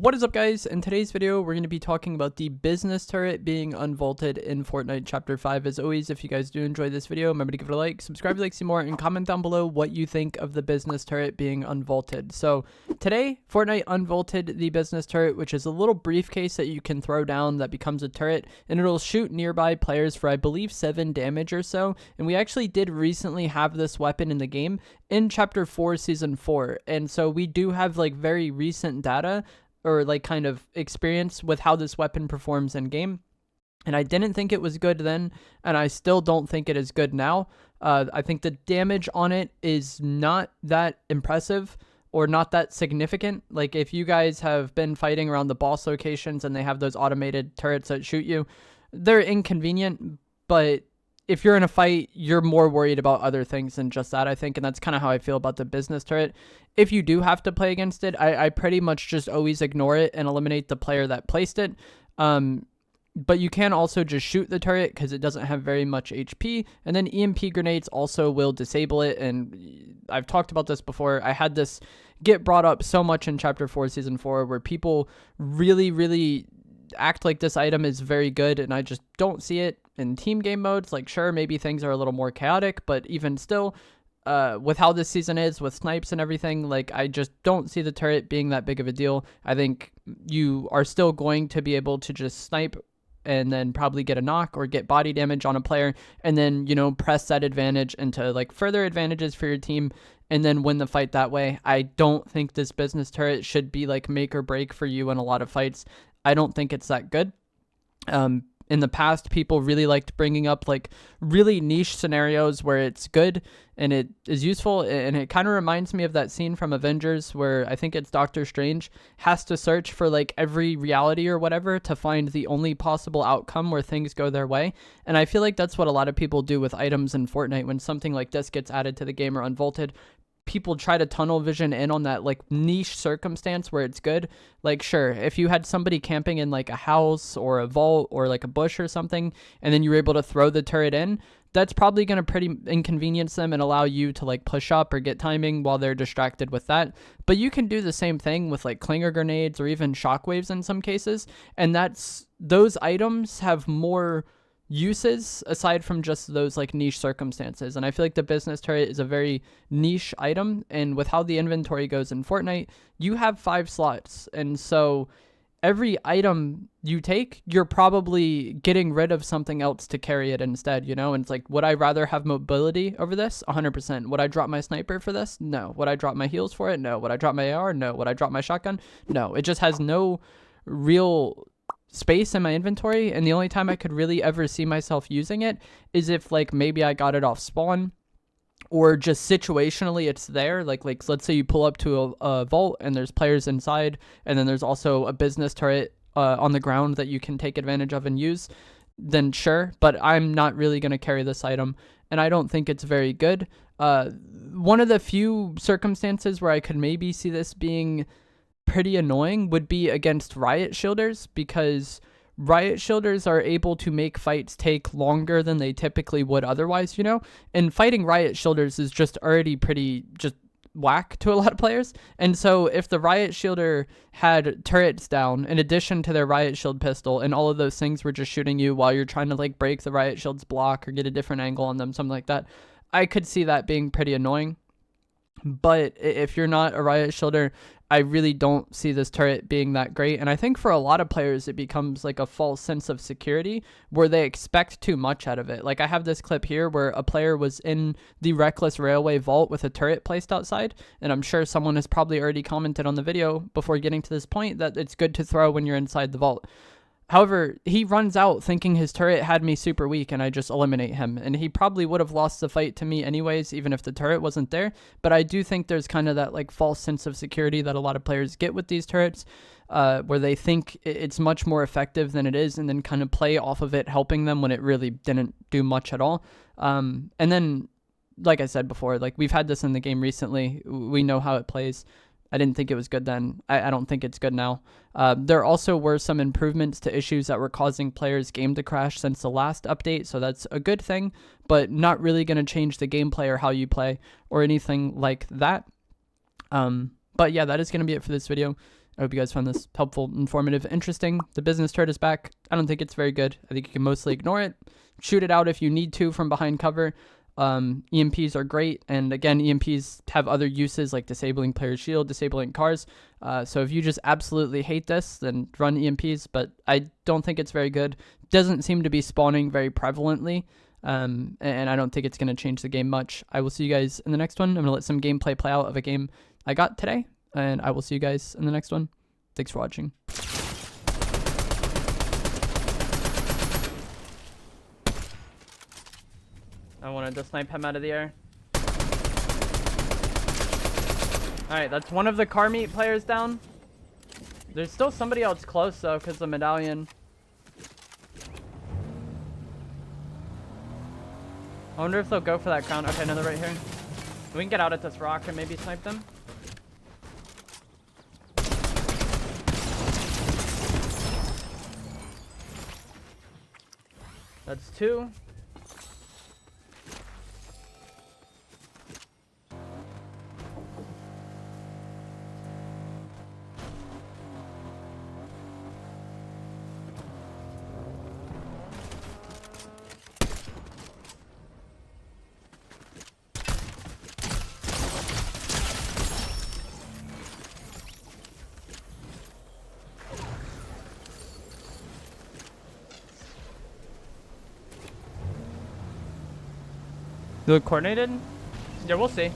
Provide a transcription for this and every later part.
What is up, guys? In today's video, we're going to be talking about the business turret being unvaulted in Fortnite Chapter 5. As always, if you guys do enjoy this video, remember to give it a like, subscribe if you like to see more, and comment down below what you think of the business turret being unvaulted. So today, Fortnite unvaulted the business turret, which is a little briefcase that you can throw down that becomes a turret, and it'll shoot nearby players for, I believe, 7 damage or so. And we actually did recently have this weapon in the game in Chapter 4, Season 4. And so we do have like very recent data or like kind of experience with how this weapon performs in game. And I didn't think it was good then, and I still don't think it is good now. I think the damage on it is not that impressive or not that significant. Like if you guys have been fighting around the boss locations and they have those automated turrets that shoot you, they're inconvenient, but if you're in a fight, you're more worried about other things than just that, I think, and that's kind of how I feel about the business turret. If you do have to play against it, I pretty much just always ignore it and eliminate the player that placed it. But you can also just shoot the turret because it doesn't have very much HP, and then EMP grenades also will disable it, and I've talked about this before. I had this get brought up so much in Chapter 4, Season 4, where people really act like this item is very good, and I just don't see it in team game modes. Like, sure, maybe things are a little more chaotic, but even still, with how this season is, with snipes and everything, like, I just don't see the turret being that big of a deal. I think you are still going to be able to just snipe and then probably get a knock or get body damage on a player, and then, you know, press that advantage into like further advantages for your team and then win the fight that way. I don't think this business turret should be like make or break for you in a lot of fights. I don't think it's that good. In the past, people really liked bringing up like really niche scenarios where it's good and it is useful, and it kind of reminds me of that scene from Avengers where I think it's Doctor Strange has to search for like every reality or whatever to find the only possible outcome where things go their way. And I feel like that's what a lot of people do with items in Fortnite when something like this gets added to the game or unvaulted. People try to tunnel vision in on that like niche circumstance where it's good. Like, sure, if you had somebody camping in like a house or a vault or like a bush or something, and then you were able to throw the turret in, that's probably going to pretty inconvenience them and allow you to like push up or get timing while they're distracted with that. But you can do the same thing with like clinger grenades or even shockwaves in some cases, and those items have more uses aside from just those like niche circumstances. And I feel like the business turret is a very niche item, and with how the inventory goes in Fortnite, you have 5 slots, and so every item you take, you're probably getting rid of something else to carry it instead, you know? And it's like, would I rather have mobility over this? 100%. Would I drop my sniper for this? No. Would I drop my heals for it? No. Would I drop my AR? No. Would I drop my shotgun? No. It just has no real space in my inventory, and the only time I could really ever see myself using it is if like maybe I got it off spawn, or just situationally it's there. Like let's say you pull up to a vault and there's players inside, and then there's also a business turret on the ground that you can take advantage of and use, then sure. But I'm not really going to carry this item, and I don't think it's very good. One of the few circumstances where I could maybe see this being pretty annoying would be against riot shielders, because riot shielders are able to make fights take longer than they typically would otherwise, you know? And fighting riot shielders is just already pretty just whack to a lot of players. And so if the riot shielder had turrets down in addition to their riot shield pistol, and all of those things were just shooting you while you're trying to like break the riot shield's block or get a different angle on them, something like that, I could see that being pretty annoying. But if you're not a riot shielder, I really don't see this turret being that great. And I think for a lot of players, it becomes like a false sense of security where they expect too much out of it. Like I have this clip here where a player was in the Reckless Railway vault with a turret placed outside. And I'm sure someone has probably already commented on the video before getting to this point that it's good to throw when you're inside the vault. However, he runs out thinking his turret had me super weak, and I just eliminate him. And he probably would have lost the fight to me anyways, even if the turret wasn't there. But I do think there's kind of that like false sense of security that a lot of players get with these turrets, where they think it's much more effective than it is, and then kind of play off of it helping them when it really didn't do much at all. And then, like I said before, like we've had this in the game recently. We know how it plays. I didn't think it was good then. I don't think it's good now. There also were some improvements to issues that were causing players' game to crash since the last update, so that's a good thing, but not really going to change the gameplay or how you play or anything like that. But yeah, that is going to be it for this video. I hope you guys found this helpful, informative, interesting. The business turret is back. I don't think it's very good. I think you can mostly ignore it. Shoot it out if you need to from behind cover. EMPs are great, and again, EMPs have other uses like disabling player shield, disabling cars. So if you just absolutely hate this, then run EMPs, but I don't think it's very good. Doesn't seem to be spawning very prevalently, and I don't think it's going to change the game much. I will see you guys in the next one. I'm going to let some gameplay play out of a game I got today, and I will see you guys in the next one. Thanks for watching. I wanted to snipe him out of the air. Alright, that's one of the car meet players down. There's still somebody else close though, because the medallion. I wonder if they'll go for that crown. Okay, another right here. We can get out at this rock and maybe snipe them. That's two. You look coordinated? Yeah, we'll see.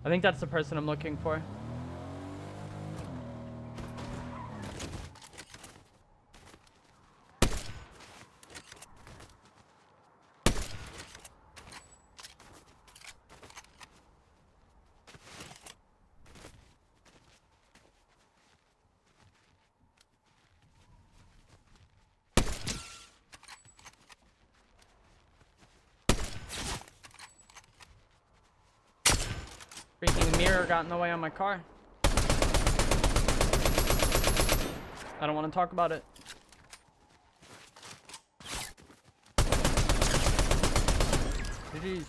I think that's the person I'm looking for. Freaking mirror got in the way on my car. I don't want to talk about it. GG's.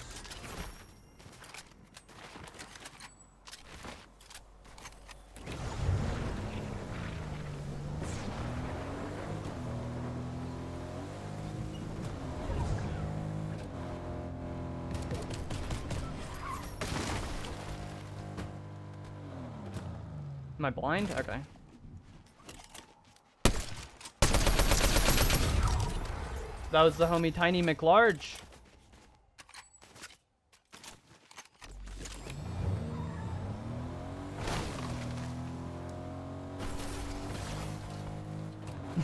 Am I blind? Okay. That was the homie Tiny McLarge.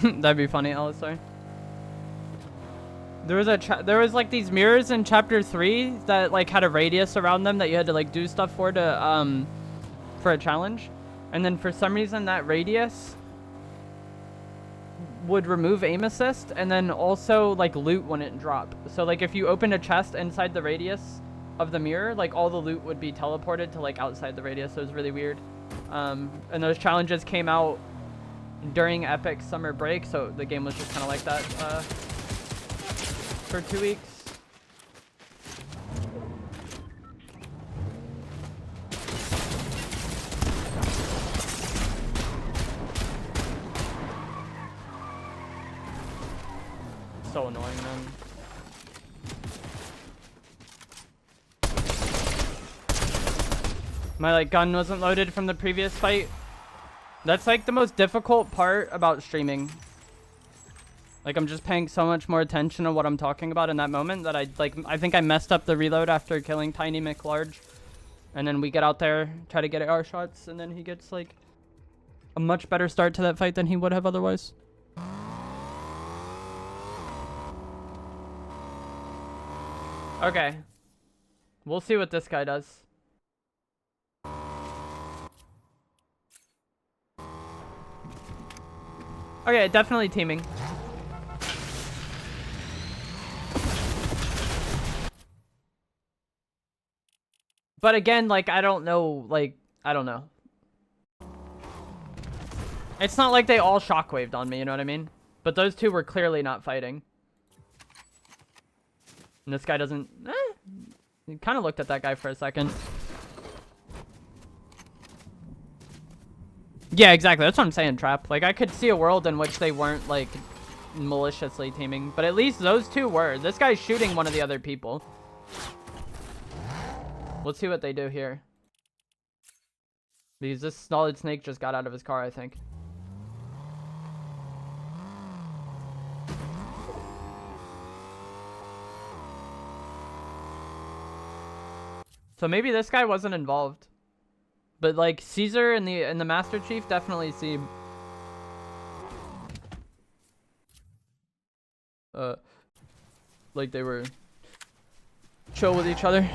That'd be funny, Alistar. There was like these mirrors in chapter 3 that like had a radius around them that you had to like do stuff for a challenge. And then for some reason that radius would remove aim assist and then also like loot wouldn't drop. So like if you opened a chest inside the radius of the mirror, like all the loot would be teleported to like outside the radius. So it was really weird. And those challenges came out during Epic summer break, so the game was just kind of like that for 2 weeks. So annoying, man. My like gun wasn't loaded from the previous fight. That's like the most difficult part about streaming. Like, I'm just paying so much more attention to what I'm talking about in that moment that I think I messed up the reload after killing Tiny McLarge. And then we get out there, try to get AR shots, and then he gets, like, a much better start to that fight than he would have otherwise. Okay. We'll see what this guy does. Okay, definitely teaming. But again, like, I don't know, like, I don't know. It's not like they all shockwaved on me, you know what I mean? But those two were clearly not fighting. And this guy doesn't... He kind of looked at that guy for a second. Yeah, exactly. That's what I'm saying, Trap. Like, I could see a world in which they weren't, like, maliciously teaming. But at least those two were. This guy's shooting one of the other people. Let's see what they do here. Because this Solid Snake just got out of his car, I think. So maybe this guy wasn't involved. But like Caesar and the Master Chief definitely seem like they were chill with each other.